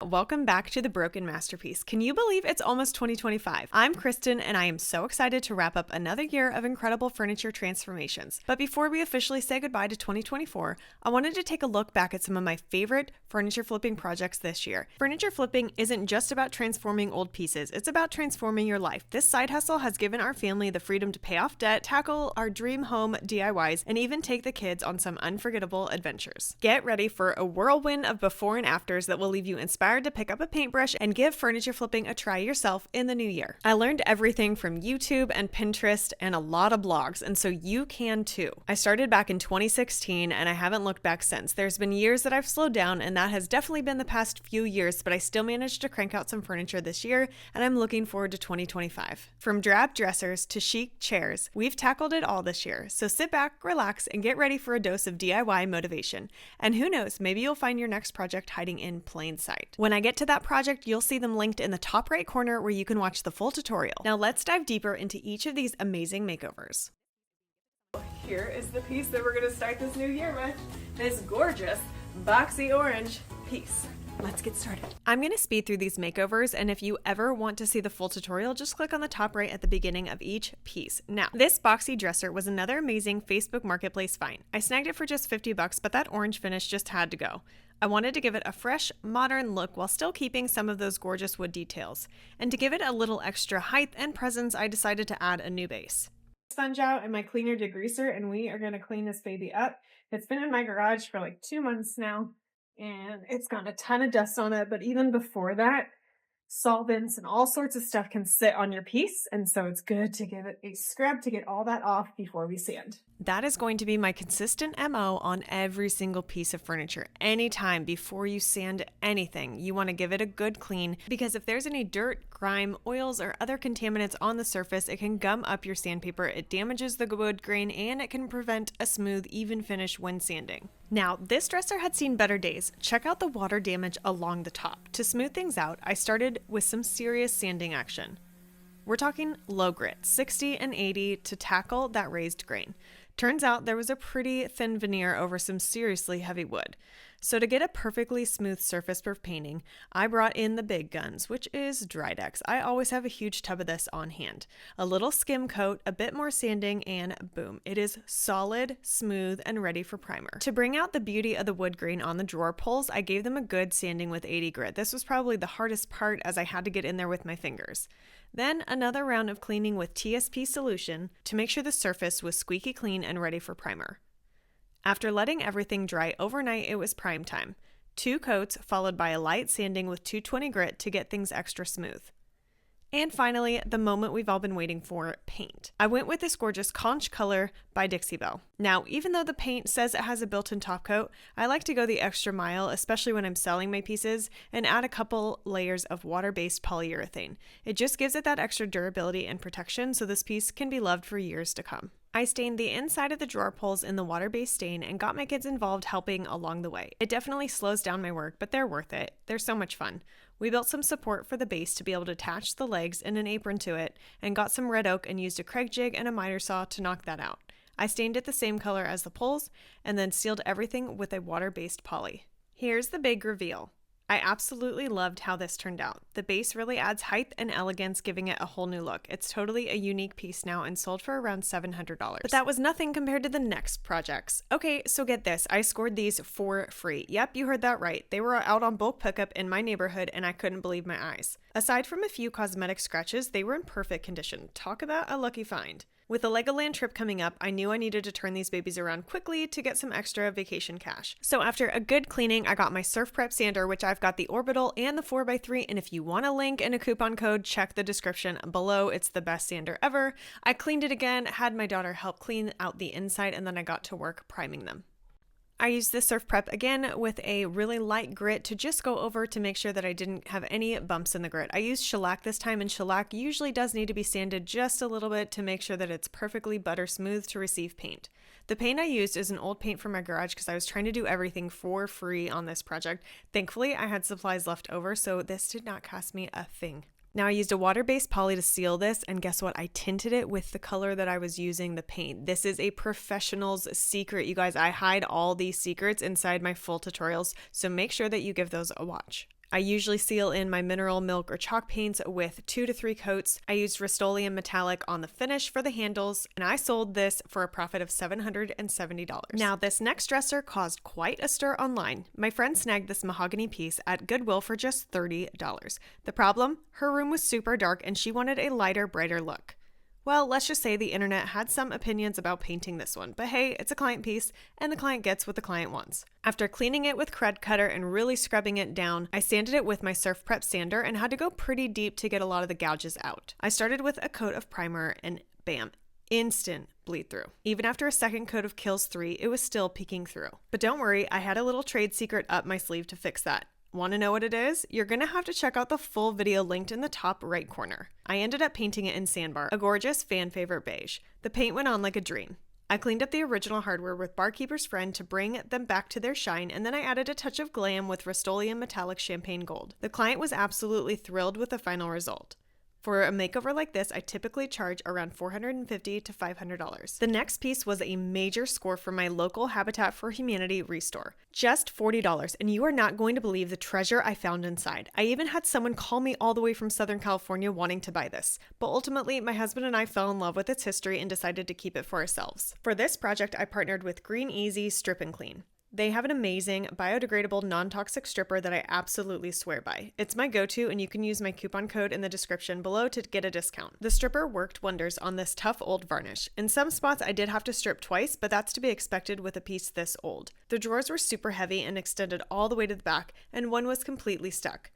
welcome back to The Broken Masterpiece. Can you believe it's almost 2025? I'm Kristen, and I am so excited to wrap up another year of incredible furniture transformations. But before we officially say goodbye to 2024, I wanted to take a look back at some of my favorite furniture flipping projects this year. Furniture flipping isn't just about transforming old pieces, it's about transforming your life. This side hustle has given our family the freedom to pay off debt, tackle our dream home DIYs, and even take the kids on some unforgettable adventures. Get ready for a whirlwind of before and afters that will leave you inspired to pick up a paintbrush and give furniture flipping a try yourself in the new year. I learned everything from YouTube and Pinterest and a lot of blogs, and so you can too. I started back in 2016 and I haven't looked back since. There's been years that I've slowed down, and that has definitely been the past few years, but I still managed to crank out some furniture this year, and I'm looking forward to 2025. From drab dressers to chic chairs, we've tackled it all this year. So sit back, relax, and get ready for a dose of DIY motivation. And who knows, maybe you'll find your next project hiding in plain sight. When I get to that project, you'll see them linked in the top right corner where you can watch the full tutorial. Now let's dive deeper into each of these amazing makeovers. Here is the piece that we're going to start this new year with. This gorgeous boxy orange piece. Let's get started. I'm going to speed through these makeovers, and if you ever want to see the full tutorial, just click on the top right at the beginning of each piece. Now, this boxy dresser was another amazing Facebook Marketplace find. I snagged it for just $50, but that orange finish just had to go. I wanted to give it a fresh, modern look while still keeping some of those gorgeous wood details. And to give it a little extra height and presence, I decided to add a new base. Sponge out and my cleaner degreaser, and we are going to clean this baby up. It's been in my garage for like 2 months now, and it's got a ton of dust on it, but even before that, solvents and all sorts of stuff can sit on your piece, and so it's good to give it a scrub to get all that off before we sand. That is going to be my consistent MO on every single piece of furniture. Anytime before you sand anything, you want to give it a good clean, because if there's any dirt, grime, oils, or other contaminants on the surface, it can gum up your sandpaper, it damages the wood grain, and it can prevent a smooth, even finish when sanding. Now, this dresser had seen better days. Check out the water damage along the top. To smooth things out, I started with some serious sanding action. We're talking low grit, 60 and 80 to tackle that raised grain. Turns out there was a pretty thin veneer over some seriously heavy wood. So to get a perfectly smooth surface for painting, I brought in the big guns, which is Drydex. I always have a huge tub of this on hand. A little skim coat, a bit more sanding, and boom, it is solid, smooth, and ready for primer. To bring out the beauty of the wood grain on the drawer pulls, I gave them a good sanding with 80 grit. This was probably the hardest part, as I had to get in there with my fingers. Then another round of cleaning with TSP solution to make sure the surface was squeaky clean and ready for primer. After letting everything dry overnight, it was prime time. 2 coats followed by a light sanding with 220 grit to get things extra smooth. And finally, the moment we've all been waiting for, paint. I went with this gorgeous conch color by Dixie Belle. Now, even though the paint says it has a built-in top coat, I like to go the extra mile, especially when I'm selling my pieces, and add a couple layers of water-based polyurethane. It just gives it that extra durability and protection, so this piece can be loved for years to come. I stained the inside of the drawer pulls in the water-based stain and got my kids involved helping along the way. It definitely slows down my work, but they're worth it. They're so much fun. We built some support for the base to be able to attach the legs and an apron to it, and got some red oak and used a Kreg jig and a miter saw to knock that out. I stained it the same color as the poles, and then sealed everything with a water-based poly. Here's the big reveal. I absolutely loved how this turned out. The base really adds height and elegance, giving it a whole new look. It's totally a unique piece now and sold for around $700. But that was nothing compared to the next projects. Okay, so get this. I scored these for free. Yep, you heard that right. They were out on bulk pickup in my neighborhood, and I couldn't believe my eyes. Aside from a few cosmetic scratches, they were in perfect condition. Talk about a lucky find. With the Legoland trip coming up, I knew I needed to turn these babies around quickly to get some extra vacation cash. So after a good cleaning, I got my Surf Prep sander, which I've got the Orbital and the 4x3, and if you want a link and a coupon code, check the description below. It's the best sander ever. I cleaned it again, had my daughter help clean out the inside, and then I got to work priming them. I used the Surf Prep again with a really light grit to just go over to make sure that I didn't have any bumps in the grit. I used shellac this time, and shellac usually does need to be sanded just a little bit to make sure that it's perfectly butter smooth to receive paint. The paint I used is an old paint from my garage because I was trying to do everything for free on this project. Thankfully, I had supplies left over, so this did not cost me a thing. Now I used a water-based poly to seal this, and guess what? I tinted it with the color that I was using, the paint. This is a professional's secret, you guys. I hide all these secrets inside my full tutorials, so make sure that you give those a watch. I usually seal in my mineral milk or chalk paints with 2 to 3 coats. I used Rust-Oleum metallic on the finish for the handles, and I sold this for a profit of $770. Now, this next dresser caused quite a stir online. My friend snagged this mahogany piece at Goodwill for just $30. The problem? Her room was super dark and she wanted a lighter, brighter look. Well, let's just say the internet had some opinions about painting this one, but hey, it's a client piece, and the client gets what the client wants. After cleaning it with Crud Cutter and really scrubbing it down, I sanded it with my Surf Prep sander and had to go pretty deep to get a lot of the gouges out. I started with a coat of primer and bam, instant bleed through. Even after a second coat of Kills 3, it was still peeking through. But don't worry, I had a little trade secret up my sleeve to fix that. Want to know what it is? You're going to have to check out the full video linked in the top right corner. I ended up painting it in Sandbar, a gorgeous fan favorite beige. The paint went on like a dream. I cleaned up the original hardware with Barkeeper's Friend to bring them back to their shine, and then I added a touch of glam with Rust-Oleum metallic champagne gold. The client was absolutely thrilled with the final result. For a makeover like this, I typically charge around $450 to $500. The next piece was a major score from my local Habitat for Humanity restore. Just $40, and you are not going to believe the treasure I found inside. I even had someone call me all the way from Southern California wanting to buy this, but ultimately my husband and I fell in love with its history and decided to keep it for ourselves. For this project, I partnered with Green Easy Strip and Clean. They have an amazing biodegradable non-toxic stripper that I absolutely swear by. It's my go-to, and you can use my coupon code in the description below to get a discount. The stripper worked wonders on this tough old varnish. In some spots I did have to strip twice, but that's to be expected with a piece this old. The drawers were super heavy and extended all the way to the back, and one was completely stuck.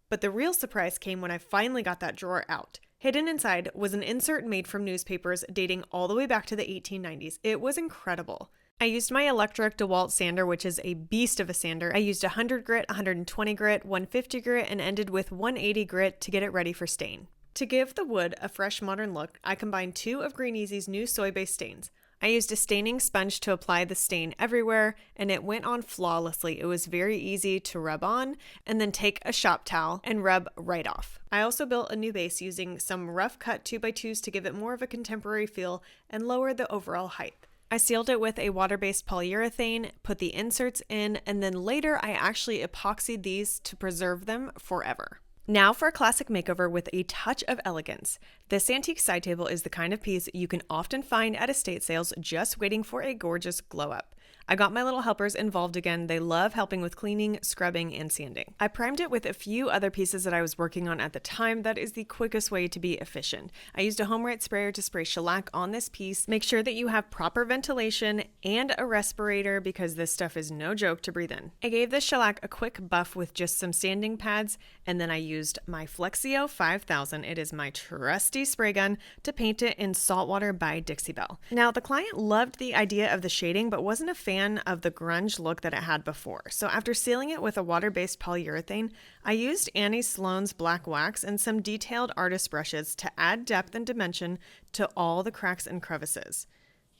But the real surprise came when I finally got that drawer out. Hidden inside was an insert made from newspapers dating all the way back to the 1890s. It was incredible. I used my electric DeWalt sander, which is a beast of a sander. I used 100 grit, 120 grit, 150 grit, and ended with 180 grit to get it ready for stain. To give the wood a fresh modern look, I combined 2 of Green Easy's new soy-based stains. I used a staining sponge to apply the stain everywhere, and it went on flawlessly. It was very easy to rub on, and then take a shop towel and rub right off. I also built a new base using some rough cut 2x2s to give it more of a contemporary feel and lower the overall height. I sealed it with a water-based polyurethane, put the inserts in, and then later I actually epoxied these to preserve them forever. Now for a classic makeover with a touch of elegance. This antique side table is the kind of piece you can often find at estate sales just waiting for a gorgeous glow up. I got my little helpers involved again. They love helping with cleaning, scrubbing, and sanding. I primed it with a few other pieces that I was working on at the time. That is the quickest way to be efficient. I used a HomeRite sprayer to spray shellac on this piece. Make sure that you have proper ventilation and a respirator because this stuff is no joke to breathe in. I gave the shellac a quick buff with just some sanding pads, and then I used my Flexio 5000. It is my trusty spray gun to paint it in Saltwater by Dixie Belle. Now, the client loved the idea of the shading, but wasn't a fan of the grunge look that it had before. So after sealing it with a water-based polyurethane, I used Annie Sloan's black wax and some detailed artist brushes to add depth and dimension to all the cracks and crevices.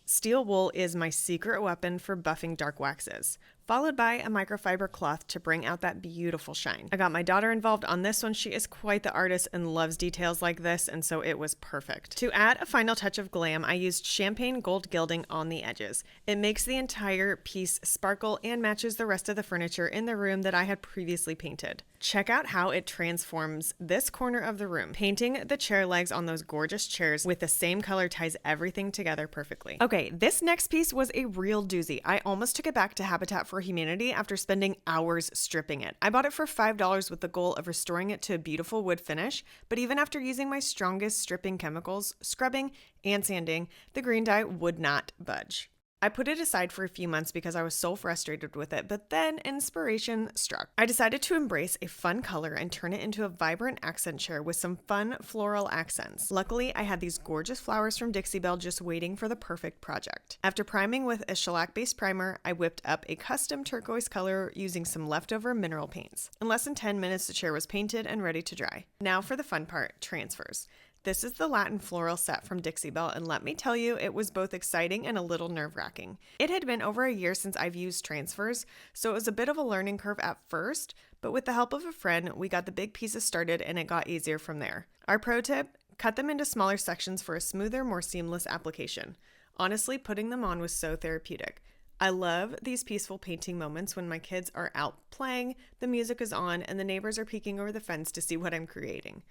Steel wool is my secret weapon for buffing dark waxes, followed by a microfiber cloth to bring out that beautiful shine. I got my daughter involved on this one. She is quite the artist and loves details like this, and so it was perfect. To add a final touch of glam, I used champagne gold gilding on the edges. It makes the entire piece sparkle and matches the rest of the furniture in the room that I had previously painted. Check out how it transforms this corner of the room. Painting the chair legs on those gorgeous chairs with the same color ties everything together perfectly. Okay, this next piece was a real doozy. I almost took it back to Habitat for Humanity after spending hours stripping it. I bought it for $5 with the goal of restoring it to a beautiful wood finish, but even after using my strongest stripping chemicals, scrubbing, and sanding, the green dye would not budge. I put it aside for a few months because I was so frustrated with it, but then inspiration struck. I decided to embrace a fun color and turn it into a vibrant accent chair with some fun floral accents. Luckily, I had these gorgeous flowers from Dixie Belle just waiting for the perfect project. After priming with a shellac-based primer, I whipped up a custom turquoise color using some leftover mineral paints. In less than 10 minutes, the chair was painted and ready to dry. Now for the fun part, transfers. This is the Latin floral set from Dixie Belle, and let me tell you, it was both exciting and a little nerve-wracking. It had been over a year since I've used transfers, so it was a bit of a learning curve at first, but with the help of a friend, we got the big pieces started and it got easier from there. Our pro tip, cut them into smaller sections for a smoother, more seamless application. Honestly, putting them on was so therapeutic. I love these peaceful painting moments when my kids are out playing, the music is on, and the neighbors are peeking over the fence to see what I'm creating.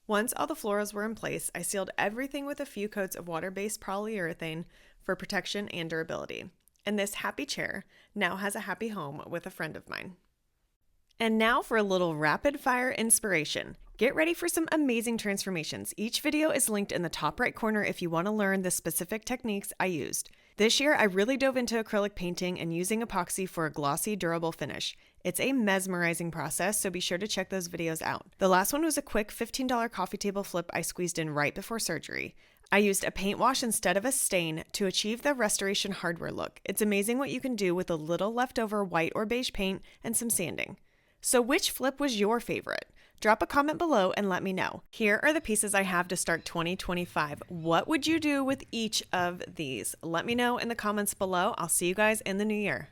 Once all the florals were in place, I sealed everything with a few coats of water-based polyurethane for protection and durability. And this happy chair now has a happy home with a friend of mine. And now for a little rapid fire inspiration. Get ready for some amazing transformations. Each video is linked in the top right corner if you want to learn the specific techniques I used. This year, I really dove into acrylic painting and using epoxy for a glossy, durable finish. It's a mesmerizing process, so be sure to check those videos out. The last one was a quick $15 coffee table flip I squeezed in right before surgery. I used a paint wash instead of a stain to achieve the restoration hardware look. It's amazing what you can do with a little leftover white or beige paint and some sanding. So which flip was your favorite? Drop a comment below and let me know. Here are the pieces I have to start 2025. What would you do with each of these? Let me know in the comments below. I'll see you guys in the new year.